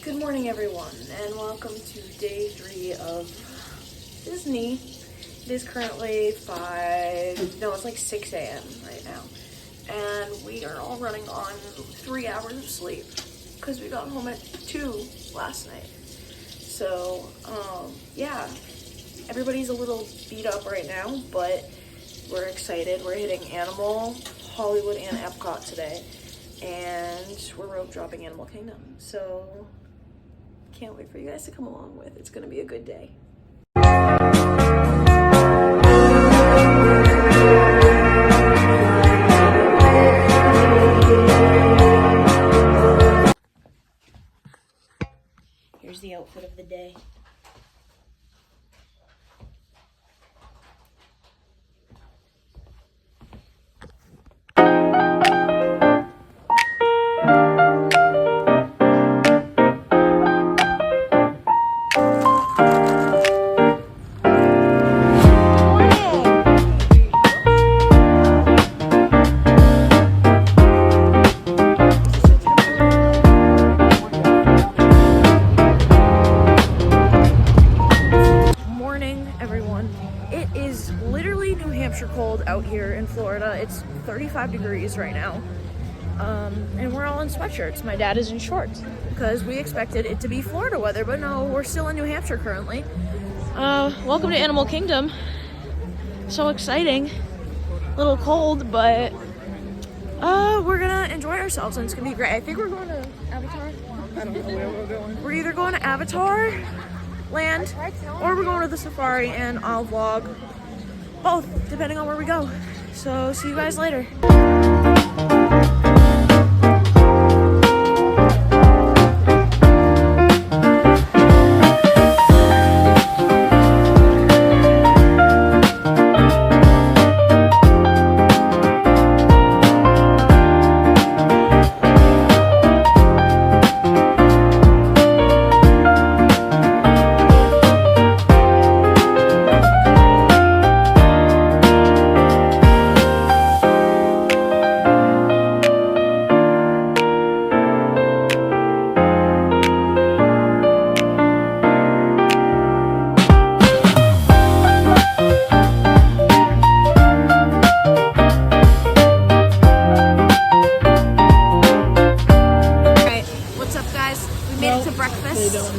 Good morning, everyone, and welcome to day 3 of Disney. It is currently it's like 6 a.m. right now, and we are all running on 3 hours of sleep because we got home at 2 last night. So, yeah, everybody's a little beat up right now, but we're excited. We're hitting Animal, Hollywood, and Epcot today, and we're rope dropping Animal Kingdom. So can't wait for you guys to come along with. It's gonna be a good day. Here's the outfit of the day. It is literally New Hampshire cold out here in Florida. It's 35 degrees right now. And we're all in sweatshirts. My dad is in shorts because we expected it to be Florida weather, but no, we're still in New Hampshire currently. Welcome to Animal Kingdom. So exciting. A little cold, but we're gonna enjoy ourselves and it's gonna be great. I think we're going to Avatar. I don't know where we're going. We're either going to Avatar Land or we're going to the safari, and I'll vlog both depending on where we go. So see you guys later.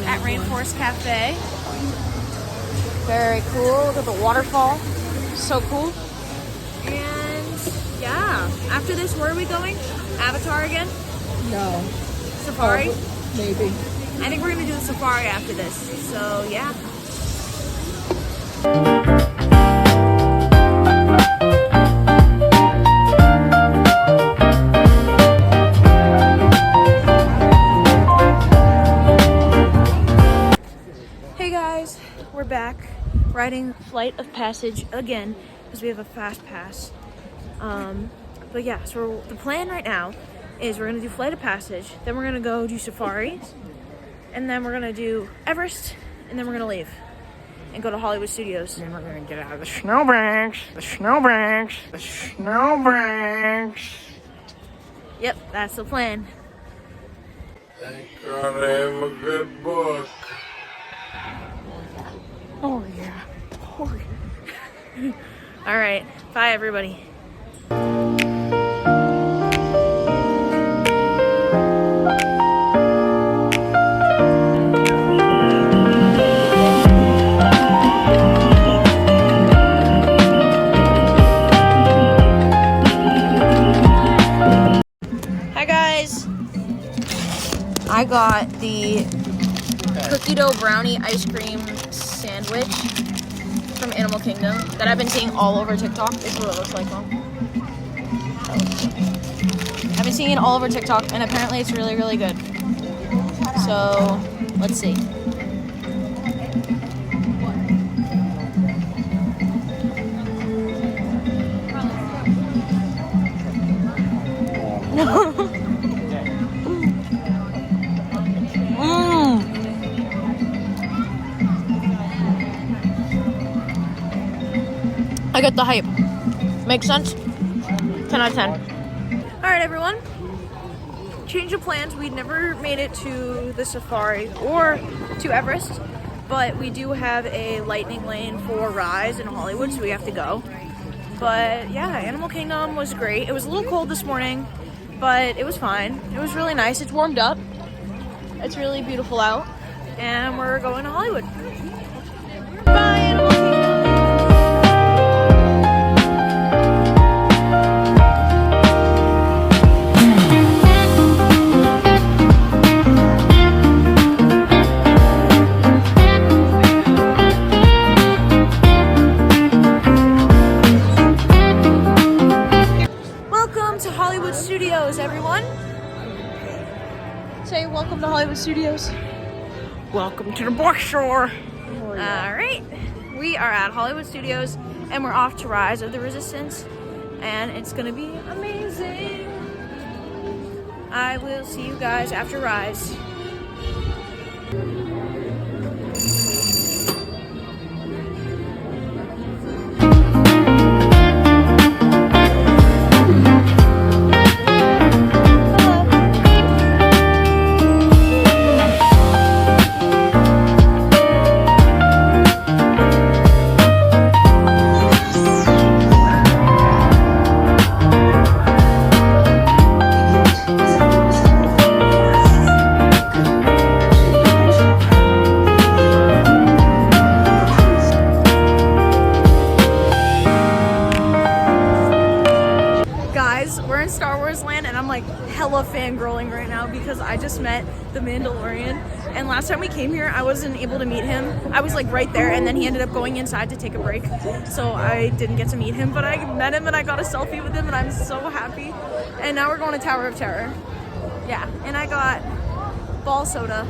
At Rainforest Cafe. Very cool. Look at the waterfall. So cool. And yeah, after this, where are we going? Avatar again? No. Safari? Maybe. I think we're gonna do the safari after this. So yeah. We're back riding Flight of Passage again because we have a fast pass. But yeah, so the plan right now is we're gonna do Flight of Passage, then we're gonna go do Safari, and then we're gonna do Everest, and then we're gonna leave and go to Hollywood Studios. And then we're gonna get out of the snowbanks, the snowbanks, the snowbanks. Yep, that's the plan. Thank God I have a good book. Oh yeah. Oh yeah. All right, bye everybody. Hi guys. I got the cookie dough brownie ice cream sandwich from Animal Kingdom that I've been seeing all over TikTok. This is what it looks like, Mom. I've been seeing it all over TikTok, and apparently it's really, really good. So, let's see. I get the hype. Makes sense? 10 out of 10. Alright, everyone. change of plans. We'd never made it to the safari or to Everest, but we do have a lightning lane for Rise in Hollywood, so we have to go. But yeah, Animal Kingdom was great. It was a little cold this morning, but it was fine. It was really nice. It's warmed up. It's really beautiful out, and we're going to Hollywood. Bye, Animal Kingdom. Everyone, say welcome to Hollywood Studios. Welcome to the Bush Shore. All right, we are at Hollywood Studios and we're off to Rise of the Resistance, and it's gonna be amazing. I will see you guys after Rise. We're in Star Wars land and I'm like hella fangirling right now because I just met the Mandalorian, and last time we came here I wasn't able to meet him. I was like right there, and then he ended up going inside to take a break, so I didn't get to meet him, but I met him and I got a selfie with him and I'm so happy. And now we're going to Tower of Terror. Yeah, and I got ball soda.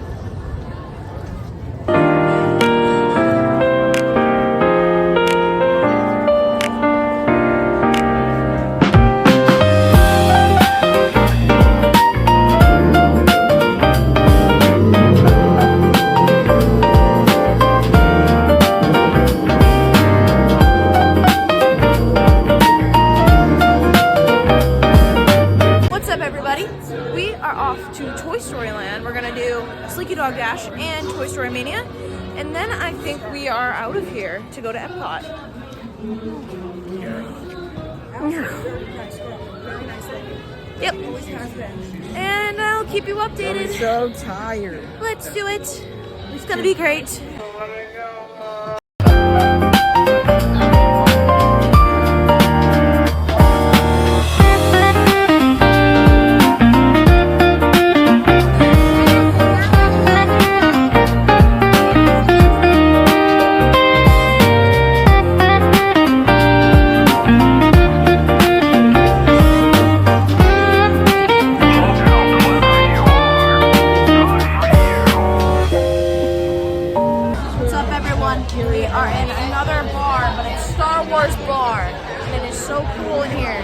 We are off to Toy Story Land. We're gonna do Sleeky Dog Dash and Toy Story Mania, and then I think we are out of here to go to Epcot. Yep. And I'll keep you updated. I'm so tired. Let's do it. It's gonna be great. We are in another bar, but it's Star Wars bar, and it is so cool in here.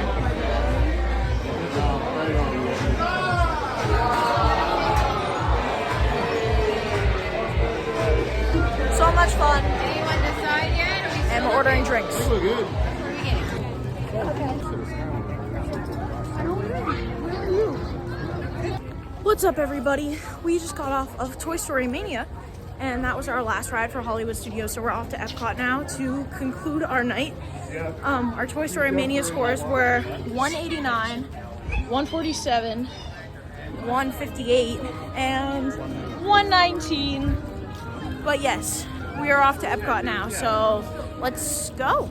So much fun. Anyone decide yet? And we're ordering drinks. Look good. What's up, everybody? We just got off of Toy Story Mania, and that was our last ride for Hollywood Studios, so we're off to Epcot now to conclude our night. Our Toy Story Mania scores were 189, 147, 158, and 119. But yes, we are off to Epcot now, so let's go.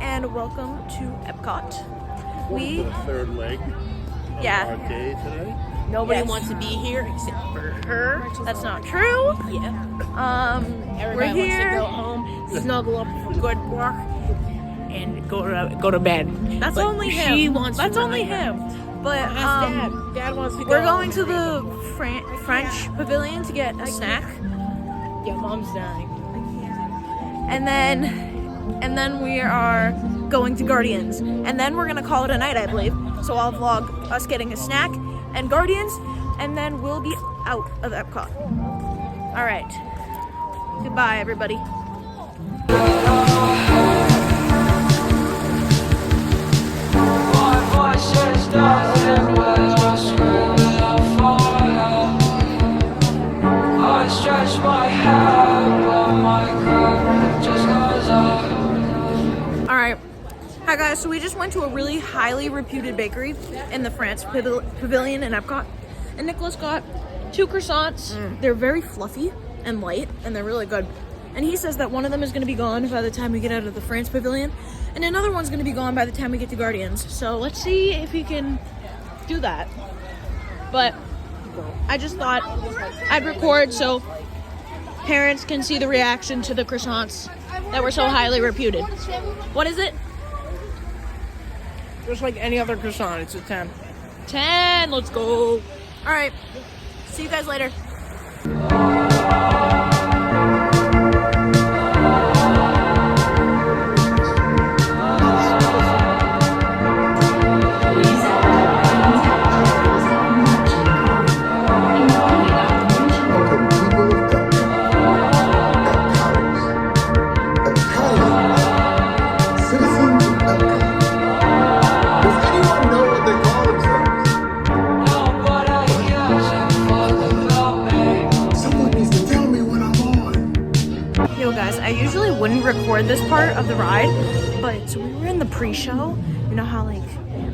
And welcome to Epcot. We Third leg. Yeah. Our day today. Nobody Yes. wants to be here except for her. That's not true. Yeah. We're Everybody wants here. to go home, snuggle up for a good walk, and go to bed. That's But only him. She wants. That's to only run around. him. But Ask Dad. Dad wants to go. we're going to the French pavilion to get a snack. Yeah, mom's dying. And then we are going to Guardians. And then we're gonna call it a night, I believe. So I'll vlog us getting a snack and Guardians, and then we'll be out of Epcot. All right. Goodbye, everybody. Alright, hi guys, so we just went to a really highly reputed bakery in the France Pavilion in Epcot, and Nicholas got 2 croissants. They're very fluffy and light, and they're really good. And he says that one of them is going to be gone by the time we get out of the France Pavilion, and another one's going to be gone by the time we get to Guardians. So let's see if he can do that. But I just thought I'd record so parents can see the reaction to the croissants that were so highly reputed. What is it? Just like any other croissant, it's a 10. 10, let's go. All right, see you guys later. Yo guys, I usually wouldn't record this part of the ride, but so we were in the pre-show. You know how like,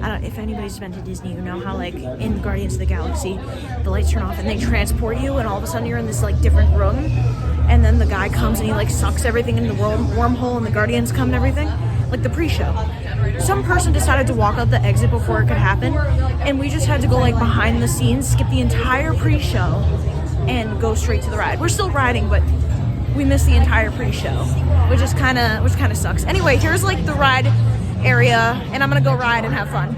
I don't, if anybody's been to Disney, you know how like in Guardians of the Galaxy, the lights turn off and they transport you, and all of a sudden you're in this like different room, and then the guy comes and he like sucks everything into the wormhole, and the Guardians come and everything. Like the pre-show. Some person decided to walk out the exit before it could happen, and we just had to go like behind the scenes, skip the entire pre-show, and go straight to the ride. We're still riding, but we missed the entire pre-show, which kind of sucks. Anyway, here's like the ride area, and I'm gonna go ride and have fun.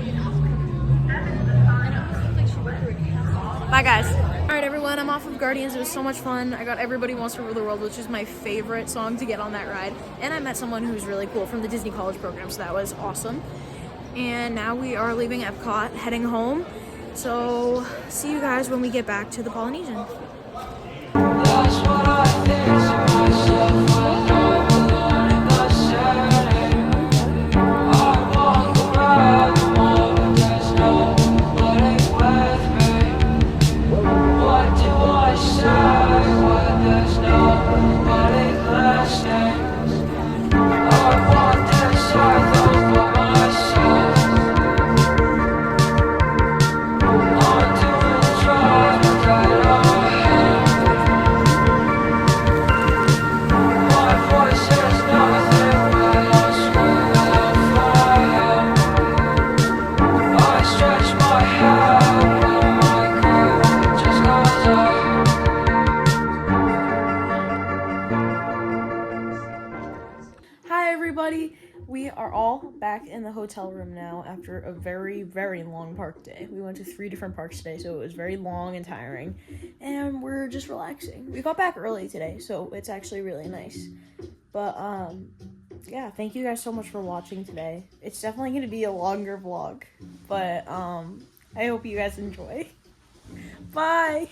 Bye guys. All right everyone, I'm off of Guardians. It was so much fun. I got Everybody Wants to Rule the World, which is my favorite song to get on that ride. And I met someone who's really cool from the Disney College program, so that was awesome. And now we are leaving Epcot, heading home. So see you guys when we get back to the Polynesian. That's what I think to myself when I'm alone in the setting. I walk around the mall, but there's nobody with me. What do I say when there's nobody listening? I want this earth all by myself. I'm doing drugs, but they don't help. Hi everybody, we are all back in the hotel room now after a very, very long park day. We went to 3 different parks today, so it was very long and tiring, and we're just relaxing. We got back early today, so it's actually really nice. But yeah, thank you guys so much for watching today. It's definitely going to be a longer vlog, but I hope you guys enjoy. Bye!